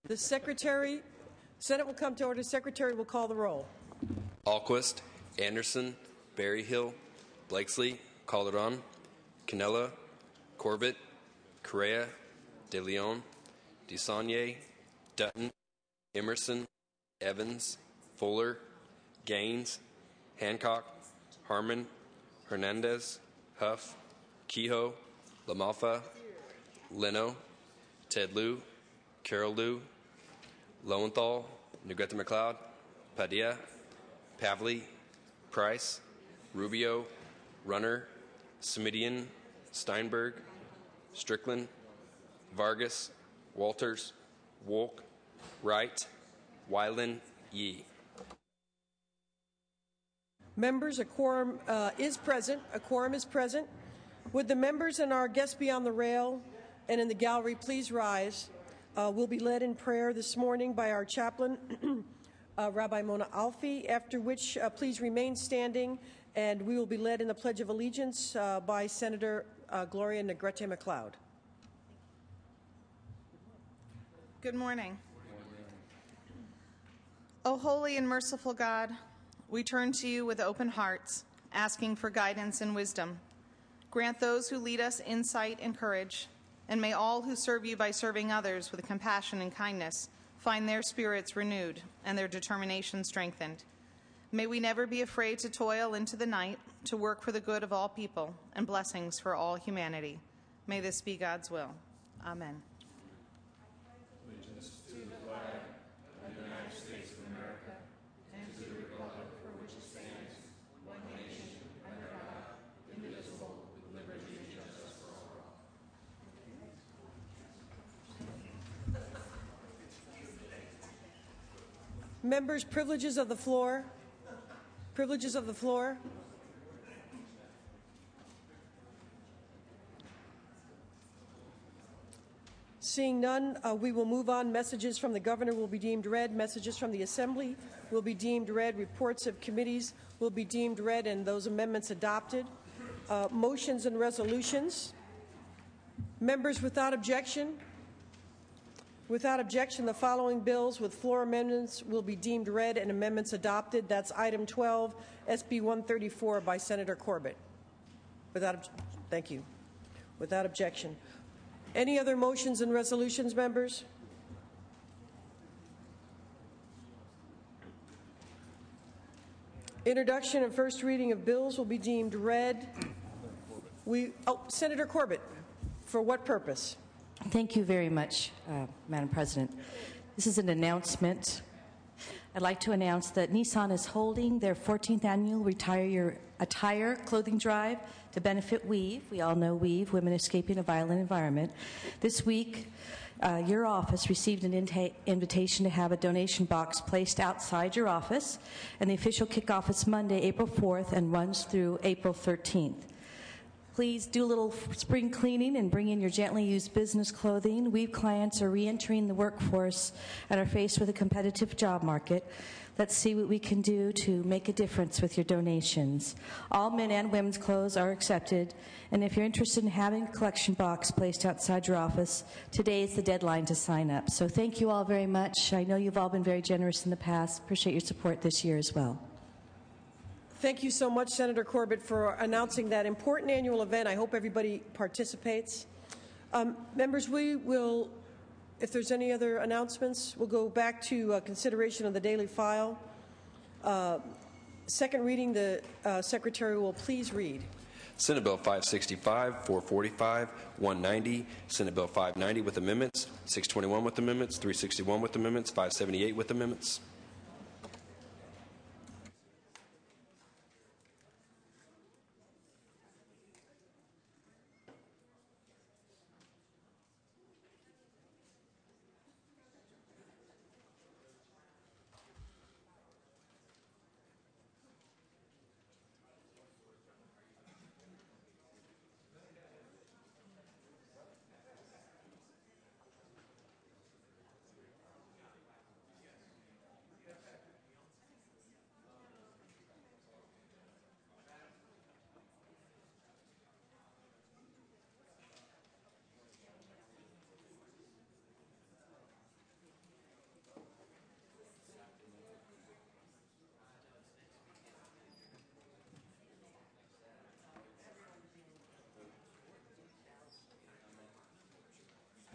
The Secretary, Senate will come to order. Secretary will call the roll. Alquist, Anderson, Berryhill, Blakesley, Calderon, Canella, Corbett, Correa, De Leon, DeSaulnier, Dutton, Emerson, Evans, Fuller, Gaines, Hancock, Harmon, Hernandez, Huff, Kehoe, LaMalfa, Leno, Ted Lieu, Carol Lieu, Lowenthal, Negrete McLeod, Padilla, Pavley, Price, Rubio, Runner, Smidian, Steinberg, Strickland, Vargas, Walters, Wolk, Wright, Weiland, Yee. Members, a quorum is present. A quorum is present. Would the members and our guests be on the rail and in the gallery please rise? We'll be led in prayer this morning by our chaplain, Rabbi Mona Alfi, after which please remain standing, and we will be led in the Pledge of Allegiance by Senator Gloria Negrete McLeod. Good morning. O holy and merciful God, we turn to you with open hearts, asking for guidance and wisdom. Grant those who lead us insight and courage, and may all who serve you by serving others with compassion and kindness find their spirits renewed and their determination strengthened. May we never be afraid to toil into the night to work for the good of all people and blessings for all humanity. May this be God's will. Amen. Members, privileges of the floor. Privileges of the floor. Seeing none, we will move on. Messages from the governor will be deemed read. Messages from the assembly will be deemed read. Reports of committees will be deemed read and those amendments adopted. Motions and resolutions. Members, without objection. Without objection, the following bills with floor amendments will be deemed read and amendments adopted. That's item 12, SB 134 by Senator Corbett. Thank you. Without objection. Any other motions and resolutions, members? Introduction and first reading of bills will be deemed read. Senator Corbett, for what purpose? Thank you very much, Madam President. This is an announcement. I'd like to announce that Nissan is holding their 14th annual Retire Your Attire clothing drive to benefit WEAVE. We all know WEAVE, Women Escaping a Violent Environment. This week, your office received an invitation to have a donation box placed outside your office, and the official kickoff is Monday, April 4th, and runs through April 13th. Please do a little spring cleaning and bring in your gently used business clothing. WEAVE clients are reentering the workforce and are faced with a competitive job market. Let's see what we can do to make a difference with your donations. All men and women's clothes are accepted, and if you're interested in having a collection box placed outside your office, today is the deadline to sign up. So thank you all very much. I know you've all been very generous in the past. Appreciate your support this year as well. Thank you so much, Senator Corbett, for announcing that important annual event. I hope everybody participates. Members, we will, if there's any other announcements, we'll go back to consideration of the daily file. Second reading, the Secretary will please read. Senate Bill 565, 445, 190, Senate Bill 590 with amendments, 621 with amendments, 361 with amendments, 578 with amendments.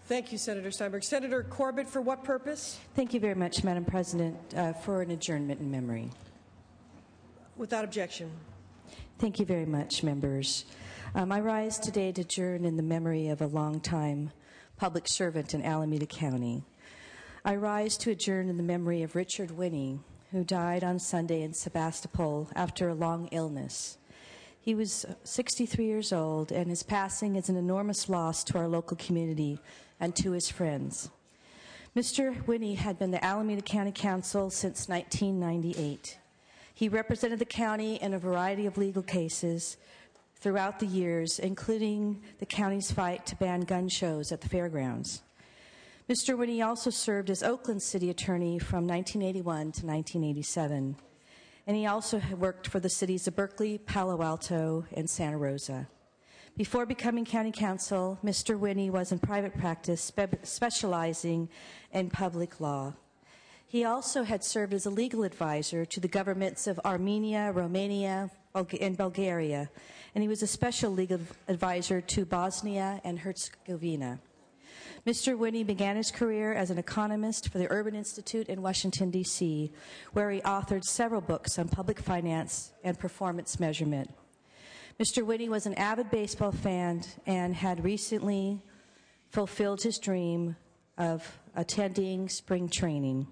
Thank you, Senator Steinberg. Senator Corbett, for what purpose? Thank you very much, Madam President, for an adjournment in memory. Without objection. Thank you very much, members. I rise today to adjourn in the memory of a longtime public servant in Alameda County. I rise to adjourn in the memory of Richard Winnie, who died on Sunday in Sebastopol after a long illness. He was 63 years old, and his passing is an enormous loss to our local community and to his friends. Mr. Winnie had been the Alameda County Council since 1998. He represented the county in a variety of legal cases throughout the years, including the county's fight to ban gun shows at the fairgrounds. Mr. Winnie also served as Oakland City Attorney from 1981 to 1987, and he also worked for the cities of Berkeley, Palo Alto, and Santa Rosa. Before becoming County Council, Mr. Winnie was in private practice, specializing in public law. He also had served as a legal advisor to the governments of Armenia, Romania, and Bulgaria, and he was a special legal advisor to Bosnia and Herzegovina. Mr. Winnie began his career as an economist for the Urban Institute in Washington, D.C., where he authored several books on public finance and performance measurement. Mr. Winnie was an avid baseball fan and had recently fulfilled his dream of attending spring training.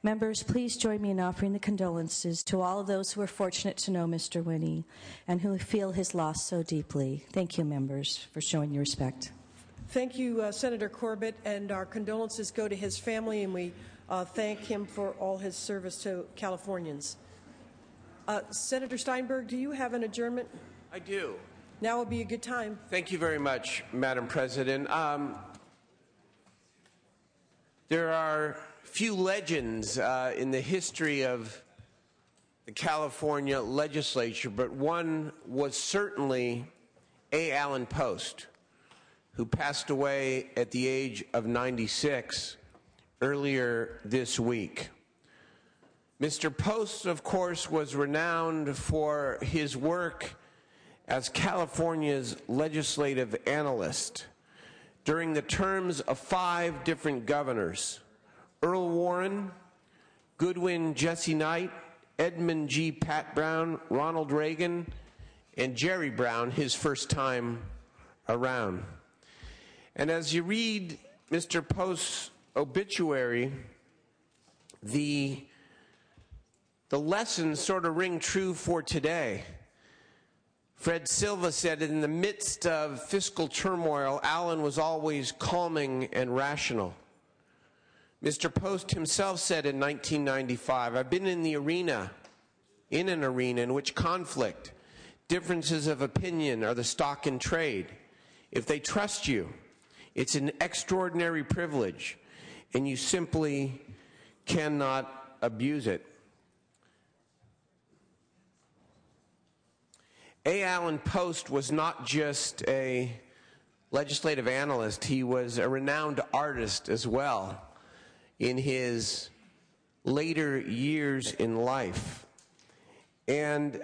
Members, please join me in offering the condolences to all of those who are fortunate to know Mr. Winnie and who feel his loss so deeply. Thank you, members, for showing your respect. Thank you, Senator Corbett, and our condolences go to his family, and we thank him for all his service to Californians. Senator Steinberg, do you have an adjournment? I do. Now would be a good time. Thank you very much, Madam President. There are few legends in the history of the California legislature, but one was certainly A. Allen Post, who passed away at the age of 96 earlier this week. Mr. Post, of course, was renowned for his work as California's legislative analyst during the terms of 5 different governors: Earl Warren, Goodwin Jesse Knight, Edmund G. Pat Brown, Ronald Reagan, and Jerry Brown, his first time around. And as you read Mr. Post's obituary, the lessons sort of ring true for today. Fred Silva said, in the midst of fiscal turmoil, Allen was always calming and rational. Mr. Post himself said in 1995, I've been in an arena in which conflict, differences of opinion are the stock in trade. If they trust you, it's an extraordinary privilege, and you simply cannot abuse it. A. Allen Post was not just a legislative analyst, he was a renowned artist as well in his later years in life. And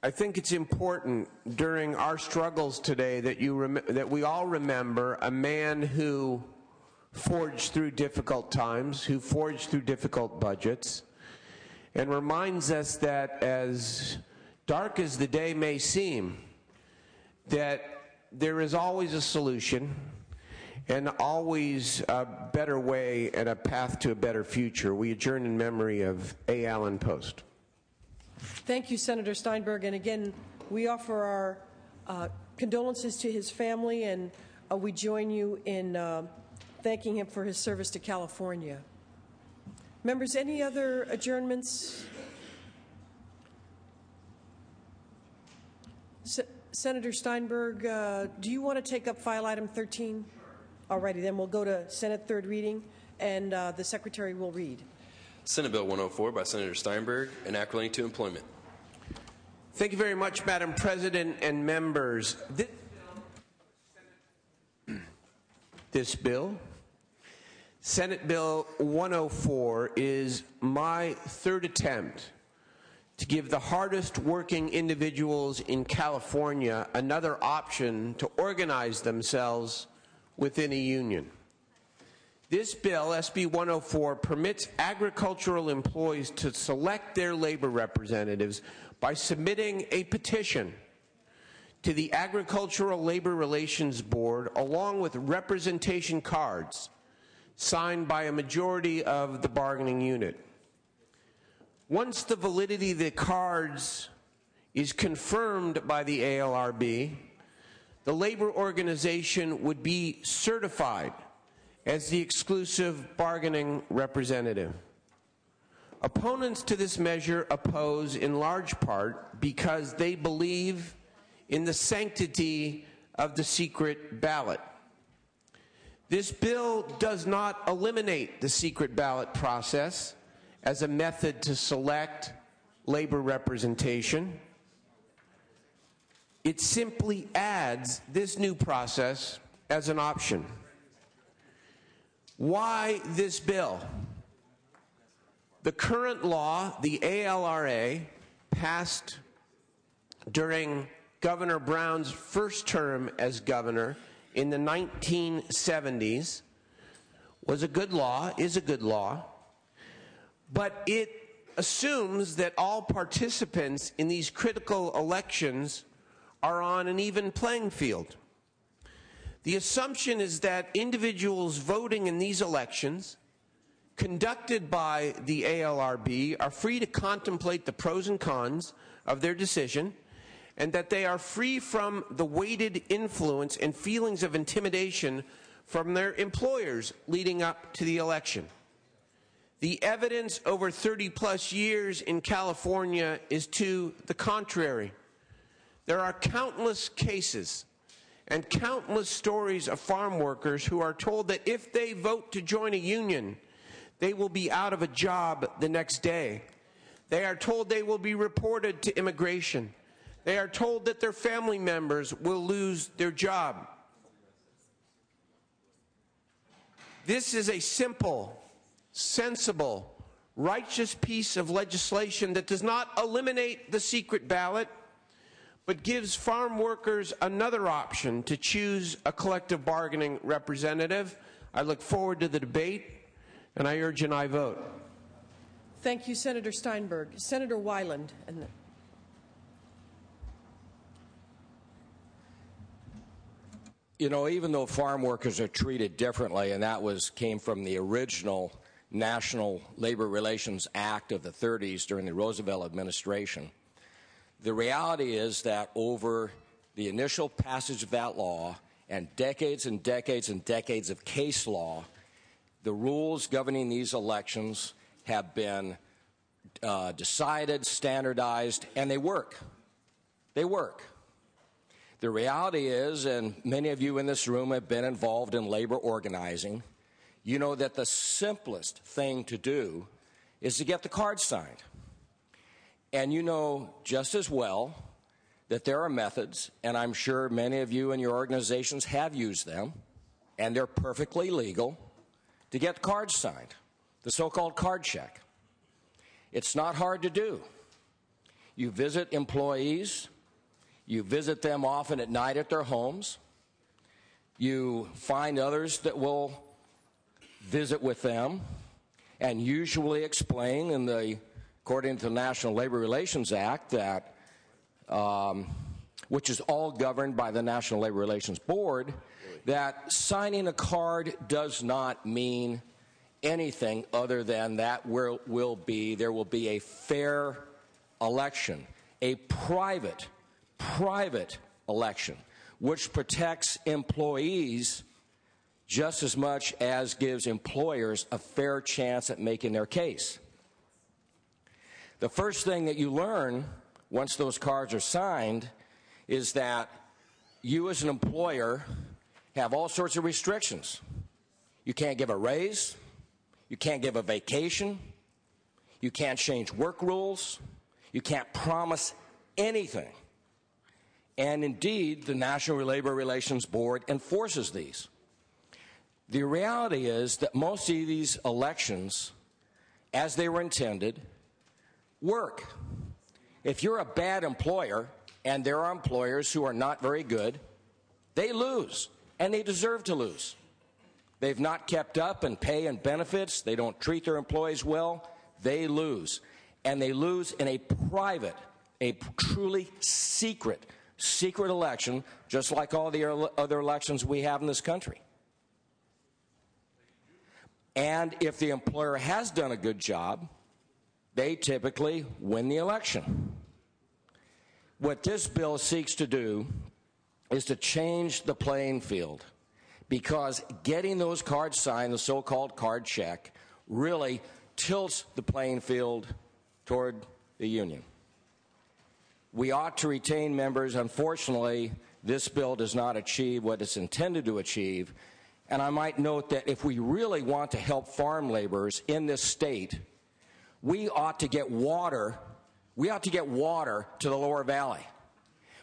I think it's important during our struggles today that we all remember a man who forged through difficult times, who forged through difficult budgets, and reminds us that as dark as the day may seem, that there is always a solution and always a better way and a path to a better future. We adjourn in memory of A. Allen Post. Thank you, Senator Steinberg. And again, we offer our condolences to his family, and we join you in thanking him for his service to California. Members, any other adjournments? Senator Steinberg, do you want to take up file item 13? All righty, then we'll go to Senate third reading, and the Secretary will read. Senate Bill 104 by Senator Steinberg, an act relating to employment. Thank you very much, Madam President and members. This bill, Senate Bill 104, is my third attempt to give the hardest working individuals in California another option to organize themselves within a union. This bill, SB 104, permits agricultural employees to select their labor representatives by submitting a petition to the Agricultural Labor Relations Board along with representation cards signed by a majority of the bargaining unit. Once the validity of the cards is confirmed by the ALRB, the labor organization would be certified as the exclusive bargaining representative. Opponents to this measure oppose in large part because they believe in the sanctity of the secret ballot. This bill does not eliminate the secret ballot process as a method to select labor representation. It simply adds this new process as an option. Why this bill? The current law, the ALRA, passed during Governor Brown's first term as governor in the 1970s, was a good law, is a good law, but it assumes that all participants in these critical elections are on an even playing field. The assumption is that individuals voting in these elections, conducted by the ALRB, are free to contemplate the pros and cons of their decision, and that they are free from the weighted influence and feelings of intimidation from their employers leading up to the election. The evidence over 30-plus years in California is to the contrary. There are countless cases and countless stories of farm workers who are told that if they vote to join a union, they will be out of a job the next day. They are told they will be reported to immigration. They are told that their family members will lose their job. This is a simple, sensible, righteous piece of legislation that does not eliminate the secret ballot, but gives farm workers another option to choose a collective bargaining representative. I look forward to the debate, and I urge an aye vote. Thank you, Senator Steinberg. Senator Weiland. You know, even though farm workers are treated differently, and that came from the original National Labor Relations Act of the 30s during the Roosevelt administration, the reality is that over the initial passage of that law and decades and decades and decades of case law, the rules governing these elections have been decided, standardized, and they work. They work. The reality is, and many of you in this room have been involved in labor organizing, you know that the simplest thing to do is to get the card signed. And you know just as well that there are methods, and I'm sure many of you and your organizations have used them, and they're perfectly legal, to get cards signed, the so-called card check. It's not hard to do. You visit employees, you visit them often at night at their homes, you find others that will visit with them and usually explain according to the National Labor Relations Act, that, which is all governed by the National Labor Relations Board, that signing a card does not mean anything other than that there will be a fair election, a private election, which protects employees just as much as gives employers a fair chance at making their case. The first thing that you learn once those cards are signed is that you as an employer have all sorts of restrictions. You can't give a raise, you can't give a vacation, you can't change work rules, you can't promise anything. And indeed, the National Labor Relations Board enforces these. The reality is that most of these elections, as they were intended, work. If you're a bad employer, and there are employers who are not very good, they lose. and they deserve to lose. They've not kept up in pay and benefits. They don't treat their employees well. They lose. And they lose in a private, a truly secret election, just like all the other elections we have in this country. And if the employer has done a good job, they typically win the election. What this bill seeks to do is to change the playing field, because getting those cards signed, the so-called card check, really tilts the playing field toward the union. We ought to retain members. Unfortunately, this bill does not achieve what it's intended to achieve. And I might note that if we really want to help farm laborers in this state, we ought to get water. We ought to get water to the lower valley.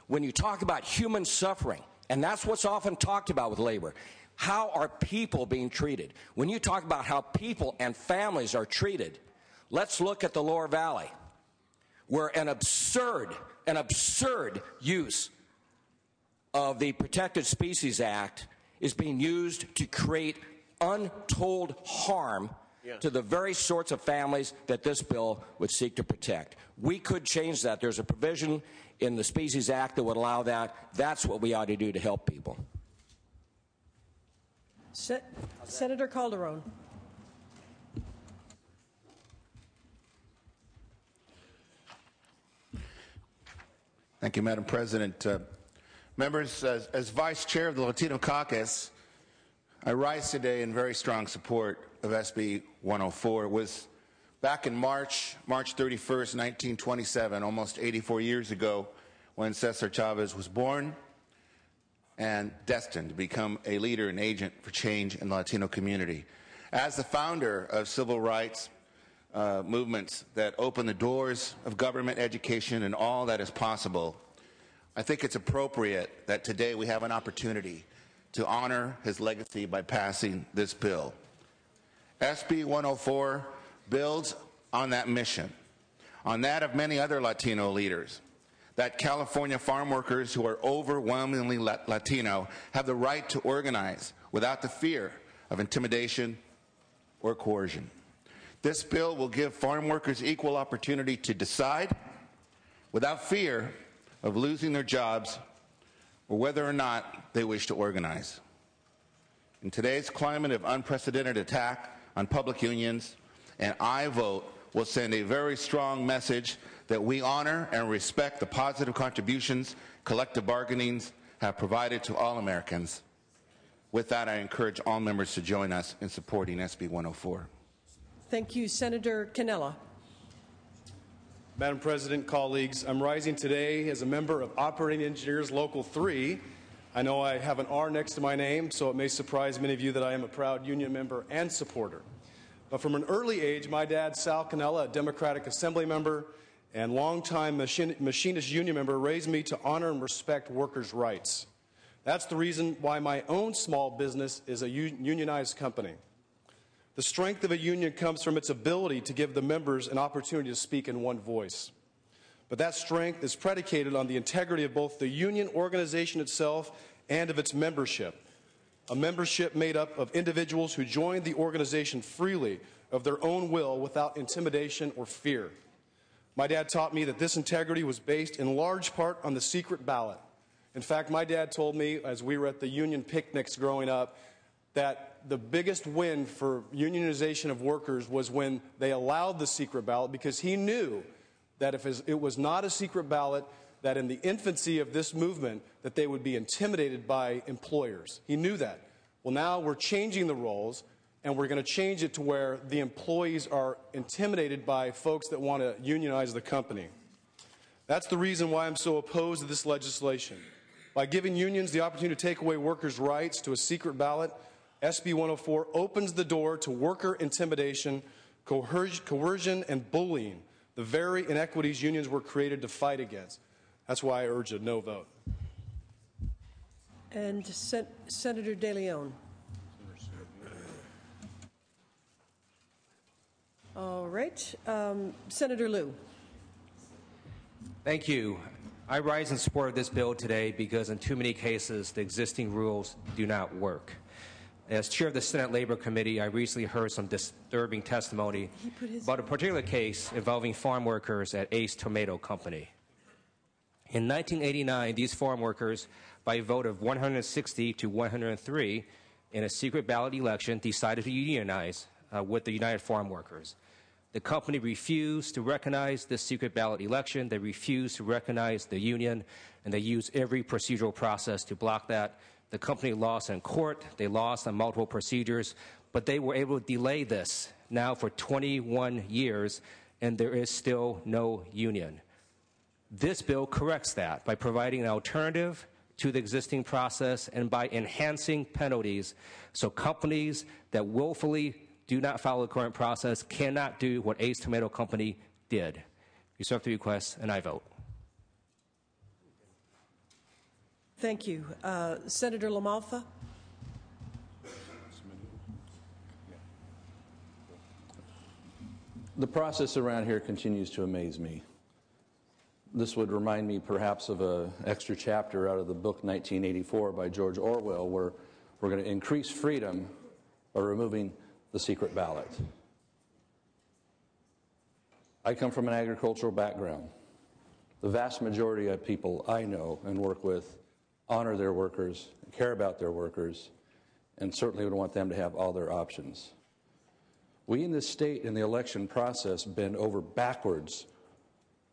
When you talk about human suffering, and that's what's often talked about with labor, how are people being treated? When you talk about how people and families are treated, let's look at the lower valley, where an absurd use of the Protected Species Act is being used to create untold harm to the very sorts of families that this bill would seek to protect. We could change that. There's a provision in the Species Act that would allow that. That's what we ought to do to help people. Senator Calderon. Thank you, Madam President. Members, as Vice Chair of the Latino Caucus, I rise today in very strong support of SB 104. It was back in March 31st, 1927, almost 84 years ago, when Cesar Chavez was born and destined to become a leader and agent for change in the Latino community. As the founder of civil rights movements that open the doors of government, education, and all that is possible, I think it's appropriate that today we have an opportunity to honor his legacy by passing this bill. SB 104 builds on that mission, on that of many other Latino leaders, that California farm workers who are overwhelmingly Latino have the right to organize without the fear of intimidation or coercion. This bill will give farm workers equal opportunity to decide without fear of losing their jobs or whether or not they wish to organize. In today's climate of unprecedented attack on public unions, an aye vote will send a very strong message that we honor and respect the positive contributions collective bargainings have provided to all Americans. With that, I encourage all members to join us in supporting SB 104. Thank you. Senator Cannella. Madam President, colleagues, I'm rising today as a member of Operating Engineers Local 3. I know I have an R next to my name, so it may surprise many of you that I am a proud union member and supporter. But from an early age, my dad, Sal Cannella, a Democratic Assembly member and longtime machinist union member, raised me to honor and respect workers' rights. That's the reason why my own small business is a unionized company. The strength of a union comes from its ability to give the members an opportunity to speak in one voice. But that strength is predicated on the integrity of both the union organization itself and of its membership. A membership made up of individuals who joined the organization freely of their own will without intimidation or fear. My dad taught me that this integrity was based in large part on the secret ballot. In fact, my dad told me as we were at the union picnics growing up that the biggest win for unionization of workers was when they allowed the secret ballot, because he knew that if it was not a secret ballot, that in the infancy of this movement, that they would be intimidated by employers. He knew that. Well, now we're changing the roles, and we're going to change it to where the employees are intimidated by folks that want to unionize the company. That's the reason why I'm so opposed to this legislation. By giving unions the opportunity to take away workers' rights to a secret ballot, SB 104 opens the door to worker intimidation, coercion, and bullying, the very inequities unions were created to fight against. That's why I urge a no vote. And Senator De Leon. All right. Senator Liu. Thank you. I rise in support of this bill today because in too many cases, the existing rules do not work. As chair of the Senate Labor Committee, I recently heard some disturbing testimony about a particular case involving farm workers at Ace Tomato Company. In 1989, these farm workers, by a vote of 160 to 103 in a secret ballot election, decided to unionize with the United Farm Workers. The company refused to recognize the secret ballot election. They refused to recognize the union, and they used every procedural process to block that. The company lost in court. They lost on multiple procedures, but they were able to delay this now for 21 years, and there is still no union. This bill corrects that by providing an alternative to the existing process and by enhancing penalties so companies that willfully do not follow the current process cannot do what Ace Tomato Company did. Respect the request, and I vote. Thank you. Senator LaMalfa. The process around here continues to amaze me. This would remind me perhaps of an extra chapter out of the book 1984 by George Orwell, where we're going to increase freedom by removing the secret ballot. I come from an agricultural background. The vast majority of people I know and work with honor their workers, care about their workers, and certainly would want them to have all their options. We in this state in the election process bend over backwards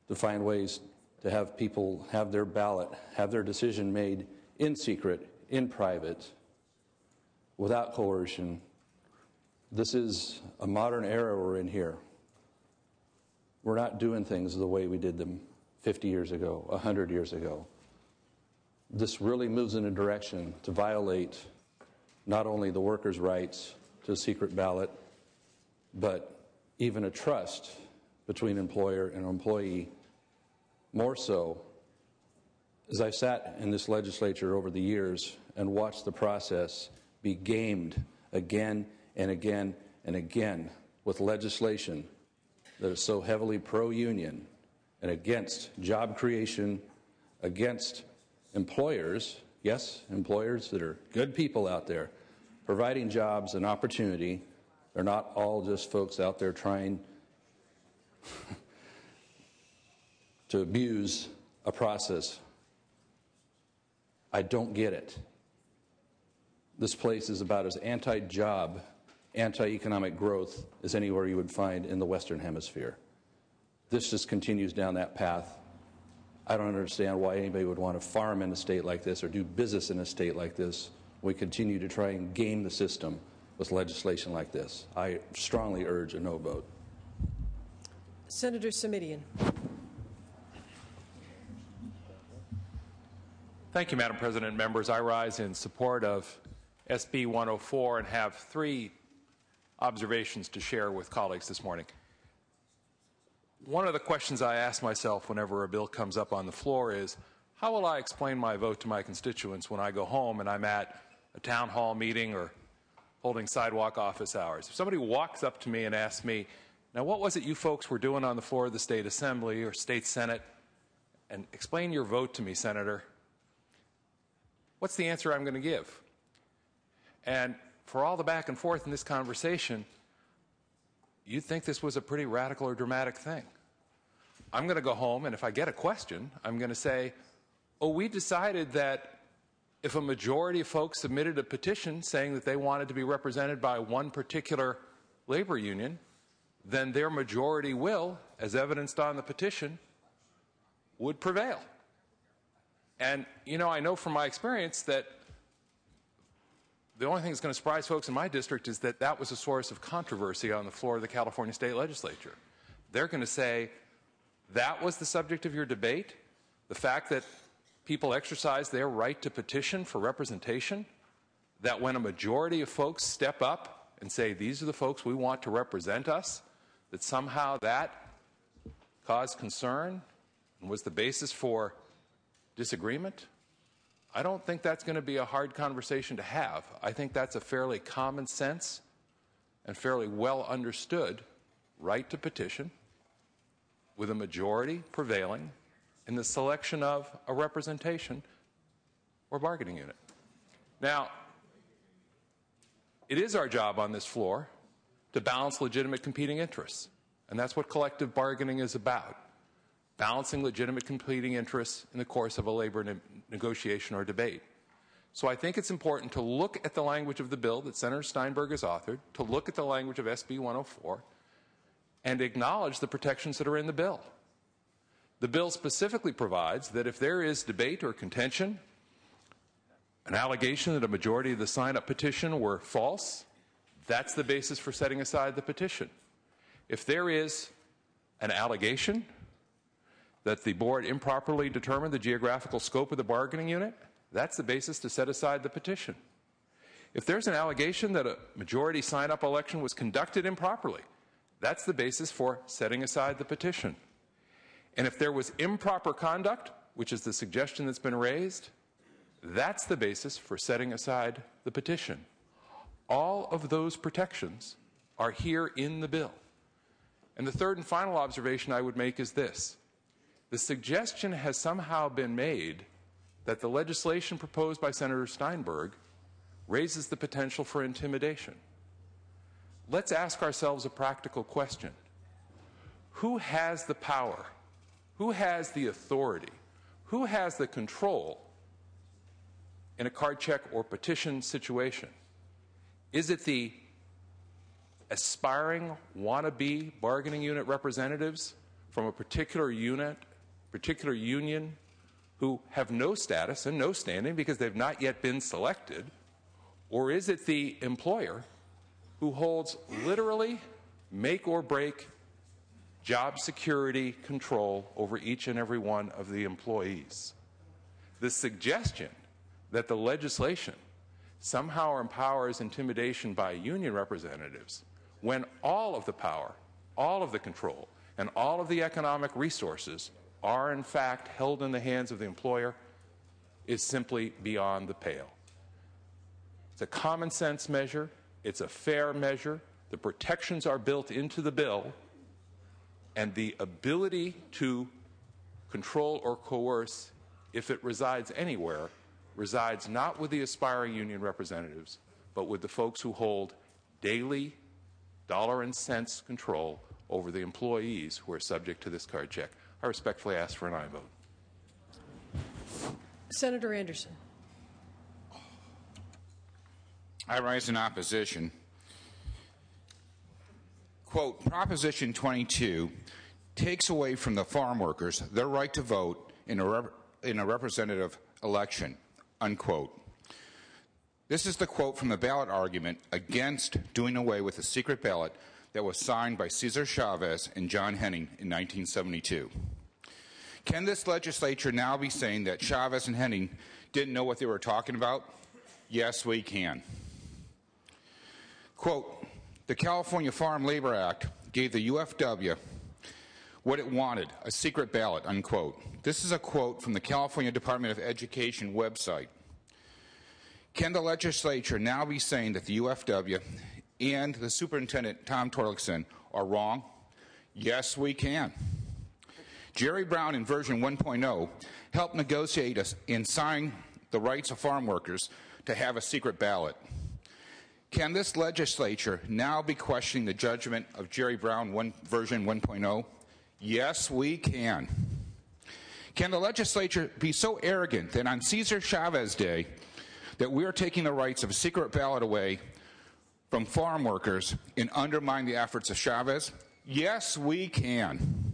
to find ways to have people have their ballot, have their decision made in secret, in private, without coercion. This is a modern era we're in here. We're not doing things the way we did them 50 years ago, 100 years ago. This really moves in a direction to violate not only the workers' rights to a secret ballot, but even a trust between employer and employee. More so, as I sat in this legislature over the years and watched the process be gamed again and again and again with legislation that is so heavily pro-union and against job creation, against employers, yes, employers that are good people out there, providing jobs and opportunity. They're not all just folks out there trying to abuse a process. I don't get it. This place is about as anti-job, anti-economic growth as anywhere you would find in the Western Hemisphere. This just continues down that path. I don't understand why anybody would want to farm in a state like this or do business in a state like this. We continue to try and game the system with legislation like this. I strongly urge a no vote. Senator Simitian. Thank you, Madam President. Members, I rise in support of SB 104 and have three observations to share with colleagues this morning. One of the questions I ask myself whenever a bill comes up on the floor is, how will I explain my vote to my constituents when I go home and I'm at a town hall meeting or holding sidewalk office hours? If somebody walks up to me and asks me, now what was it you folks were doing on the floor of the State Assembly or State Senate, and explain your vote to me, Senator, what's the answer I'm going to give? And for all the back and forth in this conversation, you'd think this was a pretty radical or dramatic thing. I'm going to go home, and if I get a question, I'm going to say, oh, we decided that if a majority of folks submitted a petition saying that they wanted to be represented by one particular labor union, then their majority will, as evidenced on the petition, would prevail. And, you know, I know from my experience that the only thing that's going to surprise folks in my district is that that was a source of controversy on the floor of the California State Legislature. They're going to say, that was the subject of your debate? The fact that people exercise their right to petition for representation? That when a majority of folks step up and say, these are the folks we want to represent us, that somehow that caused concern and was the basis for disagreement? I don't think that's going to be a hard conversation to have. I think that's a fairly common sense and fairly well understood right to petition with a majority prevailing in the selection of a representation or bargaining unit. Now, it is our job on this floor to balance legitimate competing interests, and that's what collective bargaining is about, balancing legitimate competing interests in the course of a labor negotiation or debate. So I think it's important to look at the language of the bill that Senator Steinberg has authored, to look at the language of SB 104, and acknowledge the protections that are in the bill. The bill specifically provides that if there is debate or contention, an allegation that a majority of the sign-up petition were false, that's the basis for setting aside the petition. If there is an allegation that the board improperly determined the geographical scope of the bargaining unit, that's the basis to set aside the petition. If there's an allegation that a majority sign-up election was conducted improperly, that's the basis for setting aside the petition. And if there was improper conduct, which is the suggestion that's been raised, that's the basis for setting aside the petition. All of those protections are here in the bill. And the third and final observation I would make is this. The suggestion has somehow been made that the legislation proposed by Senator Steinberg raises the potential for intimidation. Let's ask ourselves a practical question. Who has the power? Who has the authority? Who has the control in a card check or petition situation? Is it the aspiring wannabe bargaining unit representatives from a particular unit, particular union, who have no status and no standing because they've not yet been selected? Or is it the employer who holds literally make or break job security control over each and every one of the employees? The suggestion that the legislation somehow empowers intimidation by union representatives when all of the power, all of the control, and all of the economic resources are in fact held in the hands of the employer is simply beyond the pale. It's a common sense measure. It's a fair measure. The protections are built into the bill, and the ability to control or coerce, if it resides anywhere, resides not with the aspiring union representatives, but with the folks who hold daily dollar and cents control over the employees who are subject to this card check. I respectfully ask for an aye vote. Senator Anderson. I rise in opposition. Quote, Proposition 22 takes away from the farm workers their right to vote in a representative election, unquote. This is the quote from the ballot argument against doing away with the secret ballot that was signed by Cesar Chavez and John Henning in 1972. Can this legislature now be saying that Chavez and Henning didn't know what they were talking about? Yes, we can. Quote, the California Farm Labor Act gave the UFW what it wanted, a secret ballot, unquote. This is a quote from the California Department of Education website. Can the legislature now be saying that the UFW and the Superintendent, Tom Torlakson, are wrong? Yes, we can. Jerry Brown in version 1.0 helped negotiate and sign the rights of farm workers to have a secret ballot. Can this legislature now be questioning the judgment of Jerry Brown version 1.0? Yes, we can. Can the legislature be so arrogant that on Cesar Chavez Day that we are taking the rights of a secret ballot away from farm workers and undermine the efforts of Chavez? Yes, we can.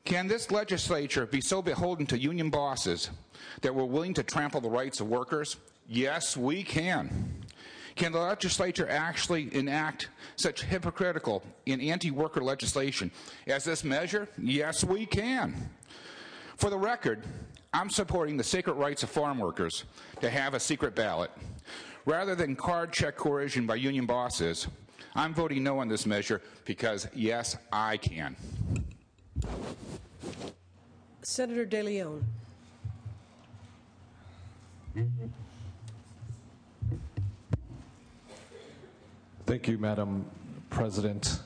Can this legislature be so beholden to union bosses that we're willing to trample the rights of workers? Yes, we can. Can the legislature actually enact such hypocritical and anti-worker legislation as this measure? Yes, we can. For the record, I'm supporting the sacred rights of farm workers to have a secret ballot. Rather than card check coercion by union bosses, I'm voting no on this measure because, yes, I can. Senator De Leon. Thank you, Madam President.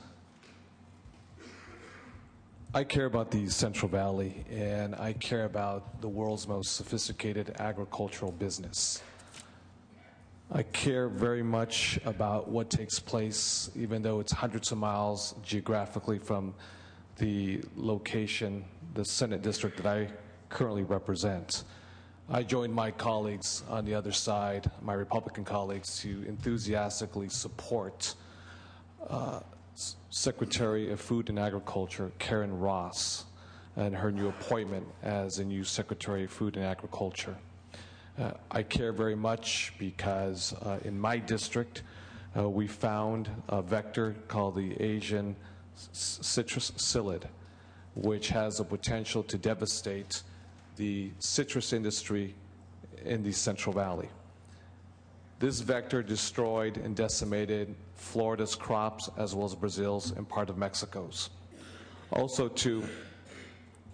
I care about the Central Valley, and I care about the world's most sophisticated agricultural business. I care very much about what takes place, even though it's hundreds of miles geographically from the location, the Senate district that I currently represent. I joined my colleagues on the other side, my Republican colleagues, to enthusiastically support Secretary of Food and Agriculture, Karen Ross, and her new appointment as a new Secretary of Food and Agriculture. I care very much because in my district, we found a vector called the Asian citrus psyllid, which has the potential to devastate the citrus industry in the Central Valley. This vector destroyed and decimated Florida's crops as well as Brazil's and part of Mexico's. Also, too,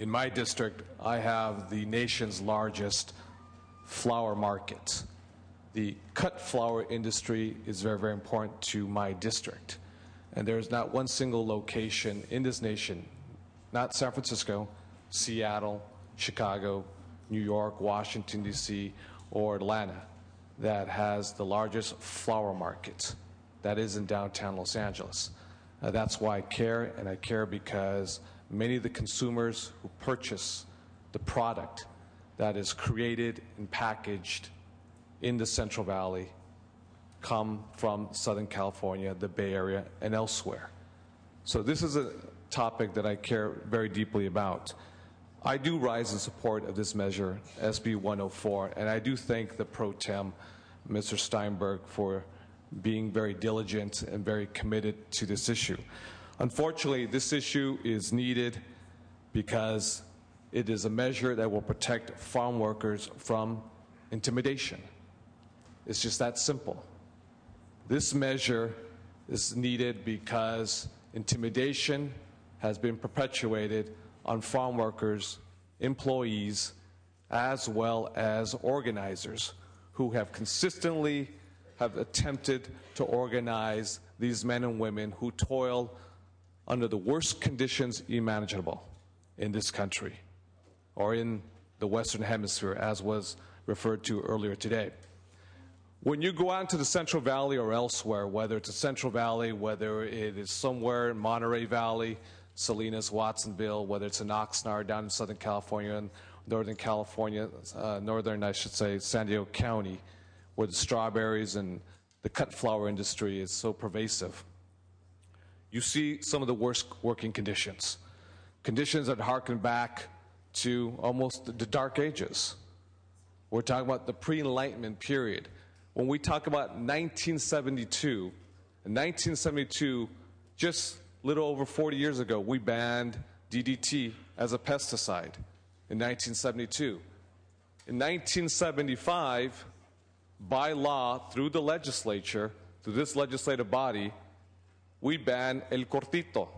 in my district, I have the nation's largest flower market. The cut flower industry is very, very important to my district. And there's not one single location in this nation, not San Francisco, Seattle, Chicago, New York, Washington, D.C., or Atlanta, that has the largest flower market. That is in downtown Los Angeles. That's why I care, and I care because many of the consumers who purchase the product that is created and packaged in the Central Valley come from Southern California, the Bay Area, and elsewhere. So this is a topic that I care very deeply about. I do rise in support of this measure, SB 104, and I do thank the pro tem, Mr. Steinberg, for being very diligent and very committed to this issue. Unfortunately, this issue is needed because it is a measure that will protect farm workers from intimidation. It's just that simple. This measure is needed because intimidation has been perpetuated on farm workers, employees, as well as organizers who have consistently attempted to organize these men and women who toil under the worst conditions imaginable in this country or in the Western Hemisphere, as was referred to earlier today. When you go out into the Central Valley or elsewhere, whether it's the Central Valley, whether it is somewhere in Monterey Valley, Salinas, Watsonville, whether it's in Oxnard down in Southern California and Northern California, San Diego County, where the strawberries and the cut flower industry is so pervasive, you see some of the worst working conditions, conditions that harken back to almost the Dark Ages. We're talking about the pre-Enlightenment period. When we talk about 1972, just a little over 40 years ago, we banned DDT as a pesticide in 1972. In 1975, by law, through the legislature, through this legislative body, we banned el cortito,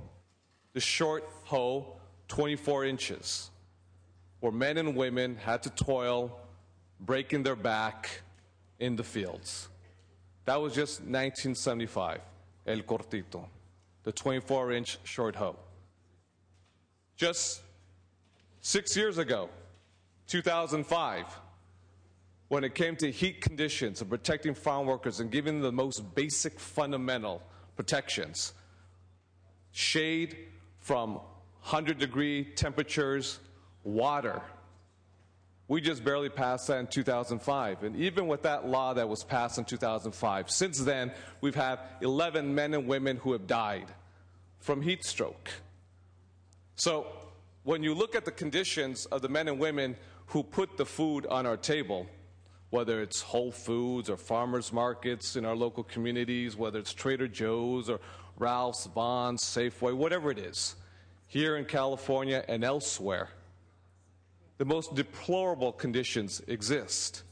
the short hoe, 24 inches, where men and women had to toil, breaking their back in the fields. That was just 1975, el cortito, the 24-inch short hoe. Just 6 years ago, 2005, when it came to heat conditions and protecting farm workers and giving them the most basic fundamental protections, shade from 100-degree temperatures, water. We just barely passed that in 2005. And even with that law that was passed in 2005, since then, we've had 11 men and women who have died from heat stroke. So when you look at the conditions of the men and women who put the food on our table, whether it's Whole Foods or farmers markets in our local communities, whether it's Trader Joe's or Ralph's, Vons, Safeway, whatever it is, here in California and elsewhere, the most deplorable conditions exist.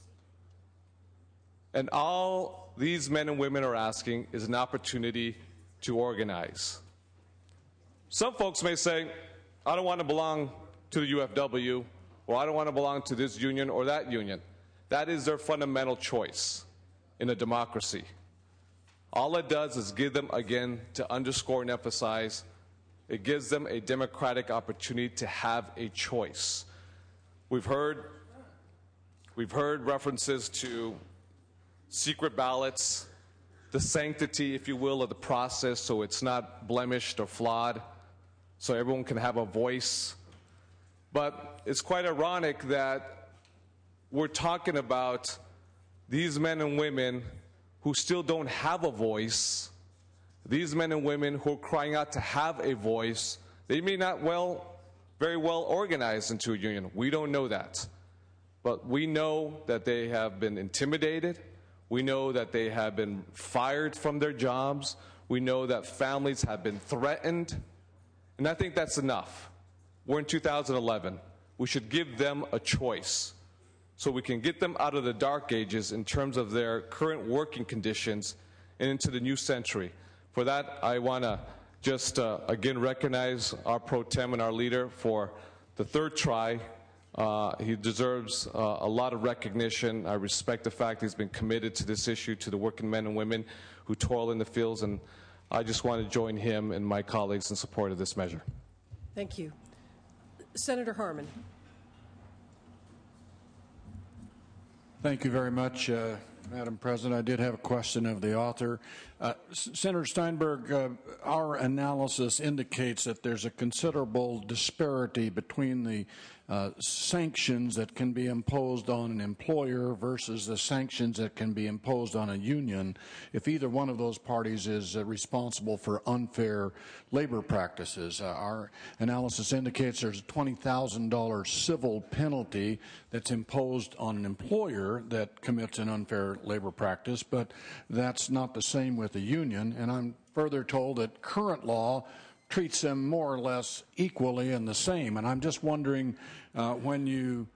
And all these men and women are asking is an opportunity to organize. Some folks may say, I don't want to belong to the UFW, or I don't want to belong to this union or that union. That is their fundamental choice in a democracy. All it does is give them, again, to underscore and emphasize It gives them a democratic opportunity to have a choice. We've heard references to secret ballots, the sanctity, if you will, of the process so it's not blemished or flawed, so everyone can have a voice. But it's quite ironic that we're talking about these men and women who still don't have a voice, these men and women who are crying out to have a voice. They may not very well organize into a union. We don't know that. But we know that they have been intimidated. We know that they have been fired from their jobs. We know that families have been threatened. And I think that's enough. We're in 2011. We should give them a choice so we can get them out of the dark ages in terms of their current working conditions and into the new century. For that, I want to just again recognize our pro tem and our leader for the third try. He deserves a lot of recognition. I respect the fact he's been committed to this issue, to the working men and women who toil in the fields, and I just want to join him and my colleagues in support of this measure. Thank you. Senator Harman. Thank you very much, Madam President. I did have a question of the author. Senator Steinberg, our analysis indicates that there's a considerable disparity between the sanctions that can be imposed on an employer versus the sanctions that can be imposed on a union if either one of those parties is responsible for unfair labor practices. Our analysis indicates there's a $20,000 civil penalty that's imposed on an employer that commits an unfair labor practice, but that's not the same with a union. And I'm further told that current law treats them more or less equally and the same. And I'm just wondering, when you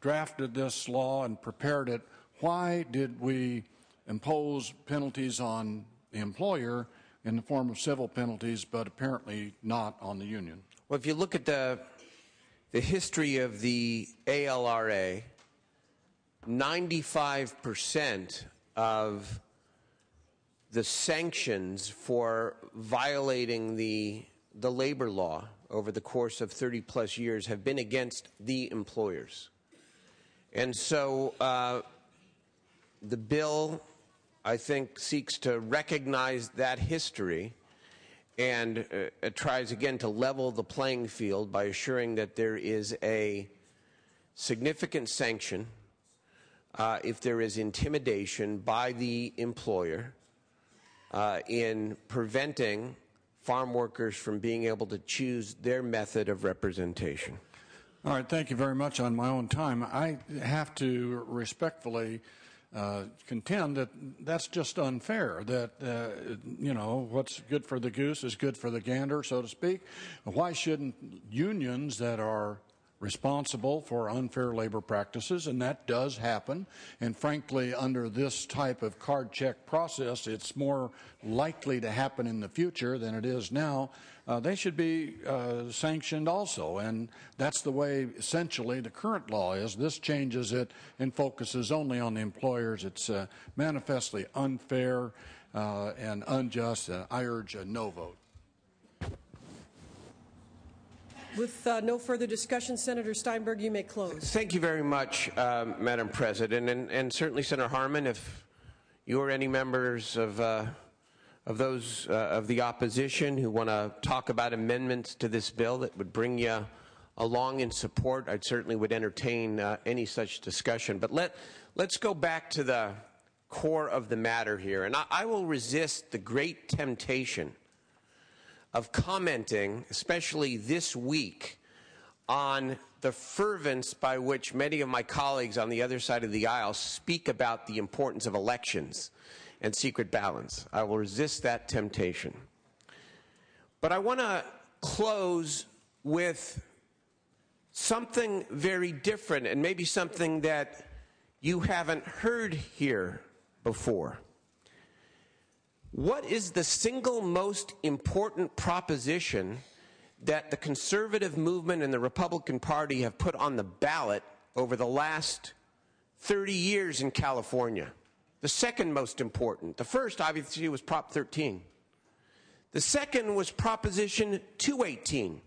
drafted this law and prepared it, why did we impose penalties on the employer in the form of civil penalties, but apparently not on the union? Well, if you look at the history of the ALRA, 95% of the sanctions for violating the labor law over the course of 30-plus years have been against the employers. And so the bill, I think, seeks to recognize that history and tries again to level the playing field by assuring that there is a significant sanction if there is intimidation by the employer in preventing farm workers from being able to choose their method of representation. All right, thank you very much. On my own time, I have to respectfully contend that that's just unfair, that, you know, what's good for the goose is good for the gander, so to speak. Why shouldn't unions that are responsible for unfair labor practices, and that does happen, and frankly, under this type of card check process, it's more likely to happen in the future than it is now. They should be sanctioned also, and that's the way essentially the current law is. This changes it and focuses only on the employers. It's manifestly unfair and unjust. I urge a no vote. With no further discussion, Senator Steinberg, you may close. Thank you very much, Madam President, and certainly, Senator Harman, if you or any members of those of the opposition who want to talk about amendments to this bill that would bring you along in support, I certainly would entertain any such discussion. But let's go back to the core of the matter here, and I will resist the great temptation of commenting, especially this week, on the fervence by which many of my colleagues on the other side of the aisle speak about the importance of elections and secret ballots. I will resist that temptation. But I want to close with something very different, and maybe something that you haven't heard here before. What is the single most important proposition that the conservative movement and the Republican Party have put on the ballot over the last 30 years in California? The second most important. The first, obviously, was Prop 13. The second was Proposition 218.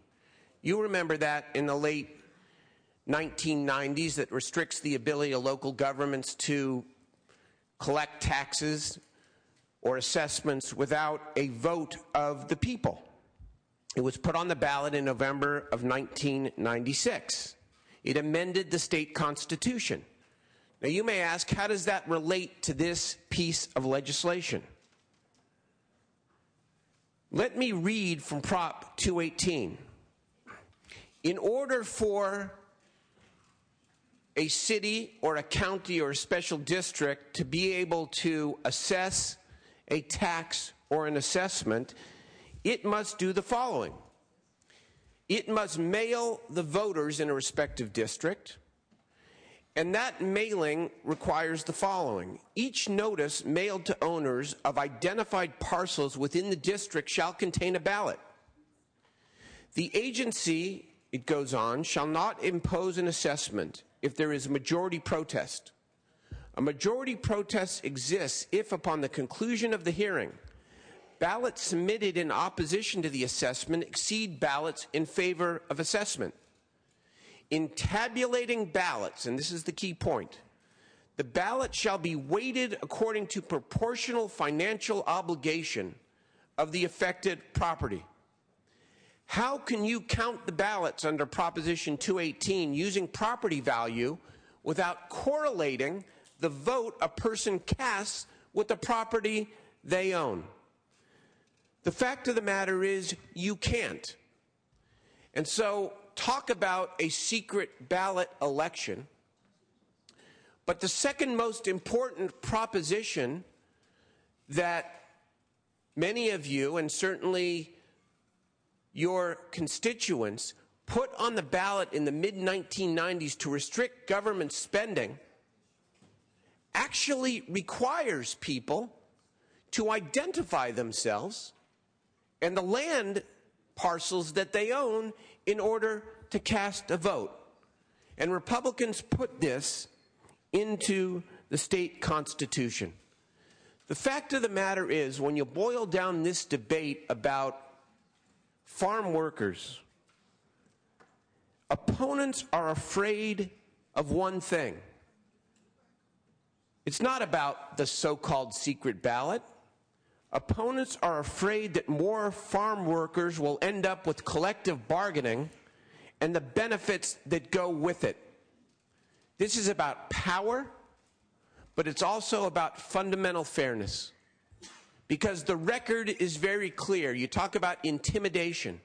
You remember that in the late 1990s, that restricts the ability of local governments to collect taxes or assessments without a vote of the people. It was put on the ballot in November of 1996. It amended the state constitution. Now you may ask, how does that relate to this piece of legislation? Let me read from Prop 218. In order for a city or a county or a special district to be able to assess a tax or an assessment, it must do the following. It must mail the voters in a respective district, and that mailing requires the following. Each notice mailed to owners of identified parcels within the district shall contain a ballot. The agency, it goes on, shall not impose an assessment if there is a majority protest. A majority protest exists if, upon the conclusion of the hearing, ballots submitted in opposition to the assessment exceed ballots in favor of assessment. In tabulating ballots, and this is the key point, the ballot shall be weighted according to proportional financial obligation of the affected property. How can you count the ballots under Proposition 218 using property value without correlating the vote a person casts with the property they own? The fact of the matter is you can't. And so talk about a secret ballot election. But the second most important proposition that many of you, and certainly your constituents, put on the ballot in the mid-1990s to restrict government spending actually requires people to identify themselves and the land parcels that they own in order to cast a vote. And Republicans put this into the state constitution. The fact of the matter is, when you boil down this debate about farm workers, opponents are afraid of one thing. It's not about the so-called secret ballot. Opponents are afraid that more farm workers will end up with collective bargaining and the benefits that go with it. This is about power, but it's also about fundamental fairness. Because the record is very clear. You talk about intimidation.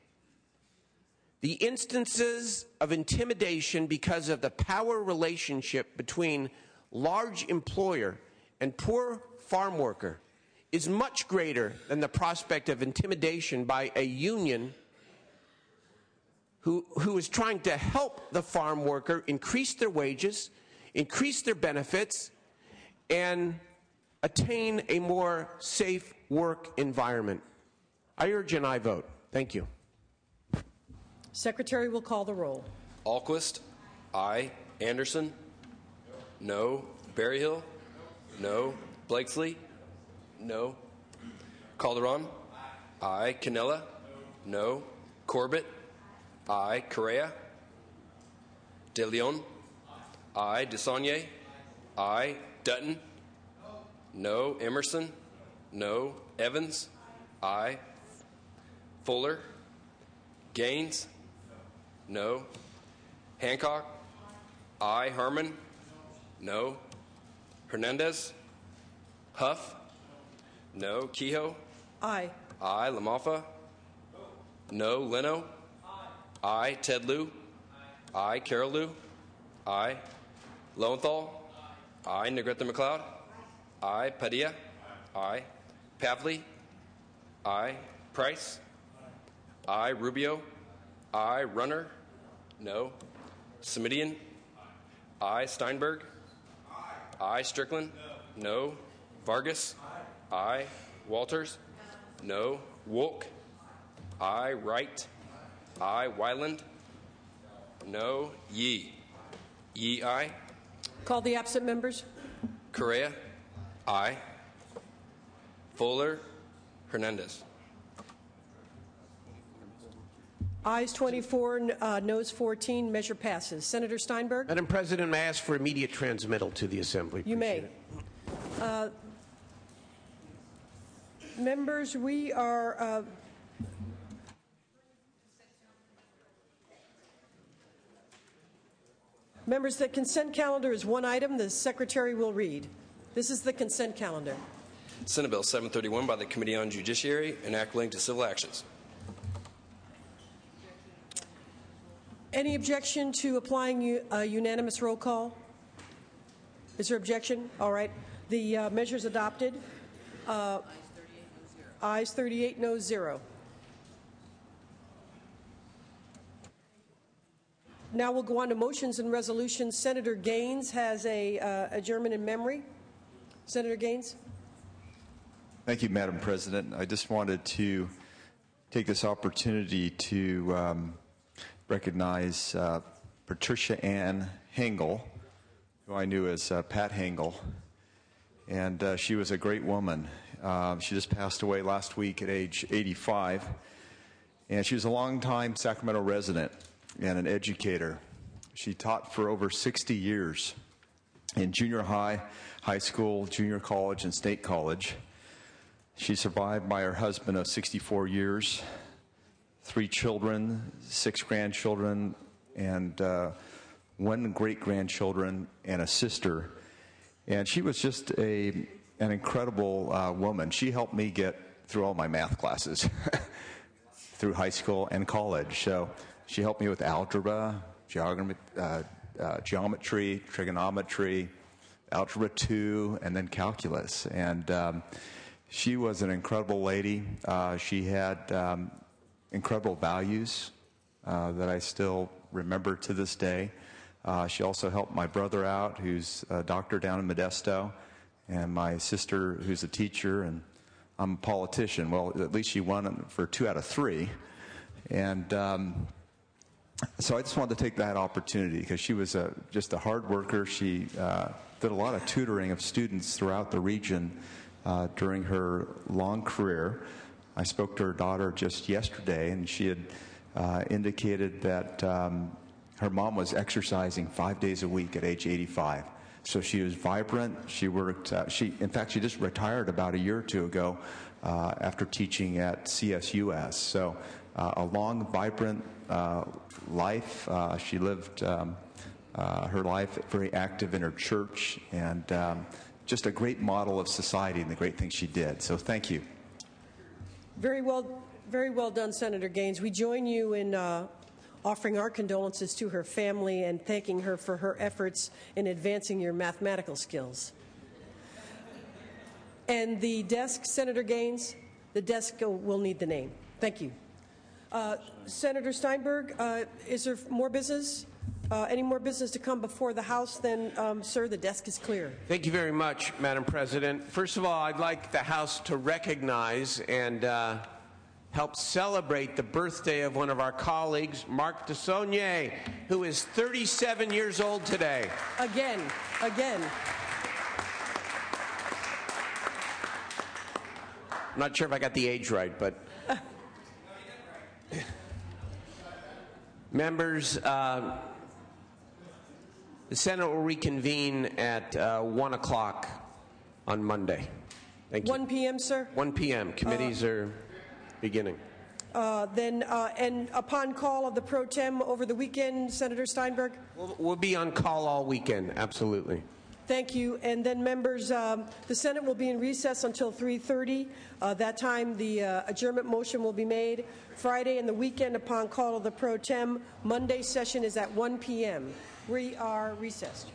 The instances of intimidation because of the power relationship between large employer and poor farm worker is much greater than the prospect of intimidation by a union who is trying to help the farm worker increase their wages, increase their benefits, and attain a more safe work environment. I urge an aye vote. Thank you. Secretary will call the roll. Alquist, aye. Anderson, no. Berryhill, no. Blakesley, no. Calderon, aye. Cannella, no. Corbett, aye. Correa, De Leon, aye. DeSaulnier, aye. Dutton, no. Emerson, no. Evans, aye. Fuller, Gaines, no. Hancock, aye. Herman, no. Hernandez, Huff, no. Kehoe, Aye. aye. LaMalfa, no. Leno, aye. Ted Lieu, aye. Carol Lieu, aye. Lowenthal, aye. Negrete McLeod, aye. Padilla, aye. Pavley, aye. Price, aye. Rubio, aye. Runner, no. Semidian, aye. Steinberg, aye. Strickland, no. Vargas, aye. Walters, no. Wolk, aye. Wright, aye. Wyland, no. Yee, aye. Call the absent members. Correa, aye. Fuller, Hernandez. Ayes 24, noes 14. Measure passes. Senator Steinberg? Madam President, may I ask for immediate transmittal to the Assembly? You may. Members, we are... Members, the consent calendar is one item the Secretary will read. This is the consent calendar. Senate Bill 731 by the Committee on Judiciary, an act linked to civil actions. Any objection to applying a unanimous roll call? Is there objection? All right. The measure is adopted. Ayes 38, noes 0. Now we'll go on to motions and resolutions. Senator Gaines has a adjournment in memory. Senator Gaines. Thank you, Madam President. I just wanted to take this opportunity to recognize Patricia Ann Hengel, who I knew as Pat Hengel, and she was a great woman. She just passed away last week at age 85, and she was a longtime Sacramento resident and an educator. She taught for over 60 years in junior high, high school, junior college, and state college. She's survived by her husband of 64 years, 3 children, 6 grandchildren, and 1 great-grandchildren, and a sister. And she was just an incredible woman. She helped me get through all my math classes through high school and college. So she helped me with algebra, geometry, trigonometry, algebra 2, and then calculus. And she was an incredible lady. She had incredible values that I still remember to this day. She also helped my brother out, who's a doctor down in Modesto, and my sister, who's a teacher, and I'm a politician. Well, at least she won for 2 out of 3. And so I just wanted to take that opportunity because she was just a hard worker. She did a lot of tutoring of students throughout the region during her long career. I spoke to her daughter just yesterday, and she had indicated that her mom was exercising 5 days a week at age 85. So she was vibrant. She worked. In fact, she just retired about a year or 2 ago after teaching at CSUS. So a long, vibrant life. She lived her life very active in her church, and just a great model of society and the great things she did. So thank you. Very well done, Senator Gaines. We join you in offering our condolences to her family and thanking her for her efforts in advancing your mathematical skills. And the desk, Senator Gaines, the desk will need the name. Thank you. Senator Steinberg, is there more business? Any more business to come before the House? Then, sir, the desk is clear. Thank you very much, Madam President. First of all, I'd like the House to recognize and help celebrate the birthday of one of our colleagues, Mark DeSaulnier, who is 37 years old today. Again. I'm not sure if I got the age right, but... Members, the Senate will reconvene at 1 o'clock on Monday. Thank you. 1 p.m., sir? 1 p.m. Committees are beginning. And upon call of the pro tem over the weekend, Senator Steinberg? We'll be on call all weekend, absolutely. Thank you. And then, members, the Senate will be in recess until 3:30. That time, the adjournment motion will be made. Friday and the weekend upon call of the pro tem. Monday session is at 1 p.m. We are recessed.